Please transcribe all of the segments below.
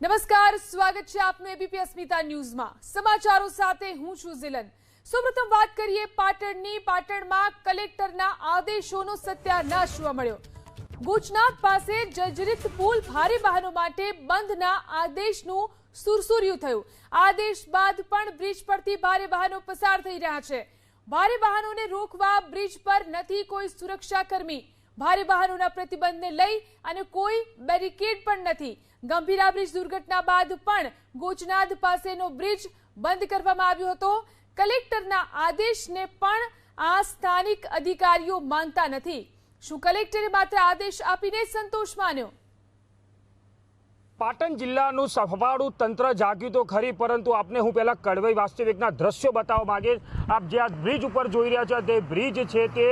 નમસ્કાર, સ્વાગત છે આપનું એબીપી અસ્મિતા ન્યૂઝમાં। સમાચારો સાથે હું છું ઝિલન। સૌપ્રથમ વાત કરીએ પાટણની। પાટણમાં કલેક્ટરના આદેશોનો સત્યાનાશ જોવા મળ્યો। ગોચનાથ પાસે જર્જરિત પુલ ભારે વાહનો માટે બંધના આદેશનું સુરસુર્યું થયું। આદેશ બાદ પણ બ્રિજ પરથી ભારે વાહનો પસાર થઈ રહ્યા છે। ભારે વાહનોને રોકવા બ્રિજ પર નથી કોઈ સુરક્ષાકર્મી। ભારે વાહનોના પ્રતિબંધને લઈ અને કોઈ બેરિકેડ પણ નથી। ગંભીરા બ્રિજ દુર્ઘટના બાદ પણ ગોચનાથ પાસેનો બ્રિજ બંધ કરવામાં આવ્યો હતો। કલેક્ટરના આદેશને પણ આ સ્થાનિક અધિકારીઓ માનતા નથી। શું કલેક્ટરે માત્ર આદેશ આપીને સંતોષ માન્યો? પાટણ જિલ્લાનું સફાળું તંત્ર જાગ્યું તો ખરી, પરંતુ આપને હું પહેલા કડવાઈ વાસ્તવિકના દ્રશ્યો બતાવવા માંગીશ। આપ જે આ બ્રિજ ઉપર જોઈ રહ્યા છો તે બ્રિજ છે તે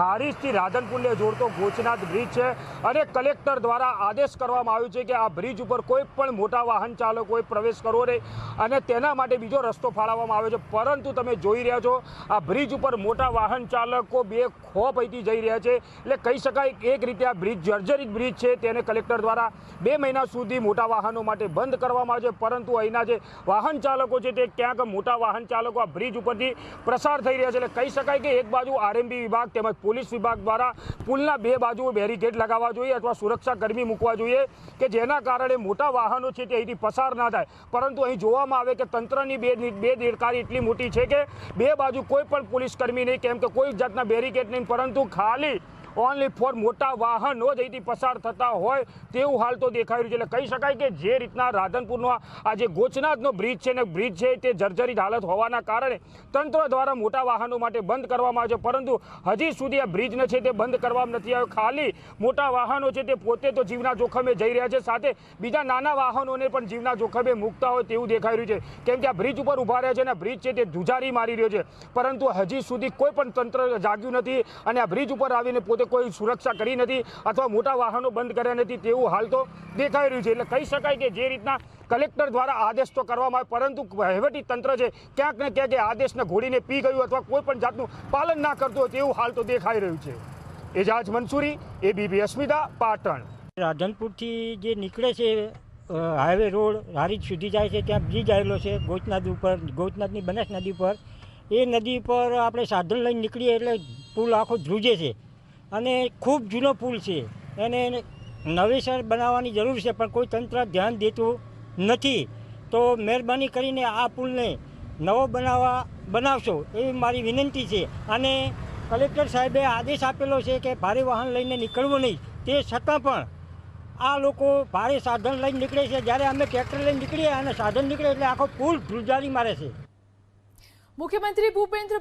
હારીજથી રાધનપુરને જોડતો ગોચનાથ બ્રિજ છે અને કલેક્ટર દ્વારા આદેશ કરવામાં આવ્યો છે કે આ બ્રિજ ઉપર કોઈ પણ મોટા વાહન ચાલકોએ પ્રવેશ કરવો નહીં અને તેના માટે બીજો રસ્તો ફાળવવામાં આવ્યો છે। પરંતુ તમે જોઈ રહ્યા છો આ બ્રિજ ઉપર મોટા વાહન ચાલકો બે ખોફ અહીંથી જઈ રહ્યા છે। એટલે કહી શકાય એક રીતે આ બ્રિજ જર્જરિત બ્રિજ છે તેને કલેક્ટર દ્વારા 2 મહિના સુધી મોટા વાહનો માટે બંધ કરવામાં આવે છે। પરંતુ અહીંના જે વાહન ચાલકો છે તે ક્યાંક મોટા વાહન ચાલકો આ બ્રિજ ઉપરથી પ્રસાર થઈ રહ્યા છે। એટલે કહી શકાય કે એક બાજુ આરએમબી વિભાગ તેમજ પોલીસ વિભાગ દ્વારા પુલના 2 બાજુ બેરિકેડ લગાવવા જોઈએ અથવા સુરક્ષા કર્મી મૂકવા જોઈએ કે જેના કારણે મોટા વાહનો છે તે અહીંથી પસાર ના થાય। પરંતુ અહીં જોવામાં આવે કે તંત્રની બેદરકારી એટલી મોટી છે કે 2 બાજુ કોઈ પણ પોલીસ કર્મી નહીં, કેમ કે કોઈ જાતના બેરિકેડ નહીં, પરંતુ ખાલી ઓનલી ફોર મોટા વાહનો જ અહીંથી પસાર થતા હોય તેવું હાલ તો દેખાઈ રહ્યું છે। એટલે કહી શકાય કે જે રીતના રાધનપુરનો આ જે ગોચનાથનો બ્રિજ છે ને બ્રિજ છે તે જર્જરિત હાલત હોવાના કારણે તંત્ર દ્વારા મોટા વાહનો માટે બંધ કરવામાં આવે છે, પરંતુ હજી સુધી આ બ્રિજને છે તે બંધ કરવામાં નથી આવ્યો। ખાલી મોટા વાહનો છે તે પોતે તો જીવના જોખમે જઈ રહ્યા છે, સાથે બીજા નાના વાહનોને પણ જીવના જોખમે મૂકતા હોય તેવું દેખાઈ રહ્યું છે, કેમ કે આ બ્રિજ ઉપર ઊભા રહ્યા છે અને બ્રિજ છે તે ધ્રુજારી મારી રહ્યો છે, પરંતુ હજી સુધી કોઈ પણ તંત્ર જાગ્યું નથી અને આ બ્રિજ ઉપર આવીને પોતે કોઈ સુરક્ષા કરી નથી અથવા મોટા વાહનો બંધ કર્યા નથી તેવું હાલ તો દેખાઈ રહ્યું છે। એટલે કહી શકાય કે જે રીતના કલેક્ટર દ્વારા આદેશ તો કરવામાં આવે, પરંતુ વહીવટી તંત્ર છે ક્યાંક ને ક્યાંક આદેશને ઘોડીને પી ગયું અથવા કોઈ પણ જાતનું પાલન ના કરતું હોય તેવું હાલ તો દેખાઈ રહ્યું છે। એજાજ મંસૂરી, એબીપી અસ્મિતા, પાટણ। રાધનપુરથી જે નીકળે છે હાઈવે રોડ હારીજ સુધી જાય છે, ત્યાં બ્રિજ આવેલો છે ગોચનાથ ઉપર, ગોચનાથની બનાસ નદી પર। એ નદી પર આપણે સાધન લઈને નીકળીએ એટલે પુલ આખો ધ્રુજે છે અને ખૂબ જૂનો પુલ છે, એને નવેસર બનાવવાની જરૂર છે, પણ કોઈ તંત્ર ધ્યાન દેતું નથી। તો મહેરબાની કરીને આ પુલને નવો બનાવશો એવી મારી વિનંતી છે। અને કલેક્ટર સાહેબે આદેશ આપેલો છે કે ભારે વાહન લઈને નીકળવું નહીં, તે છતાં પણ આ લોકો ભારે સાધન લઈને નીકળે છે। જ્યારે અમે ટ્રેક્ટર લઈને નીકળીએ અને સાધન નીકળે એટલે આખો પુલ ધ્રુજારી મારે છે। મુખ્યમંત્રી ભૂપેન્દ્ર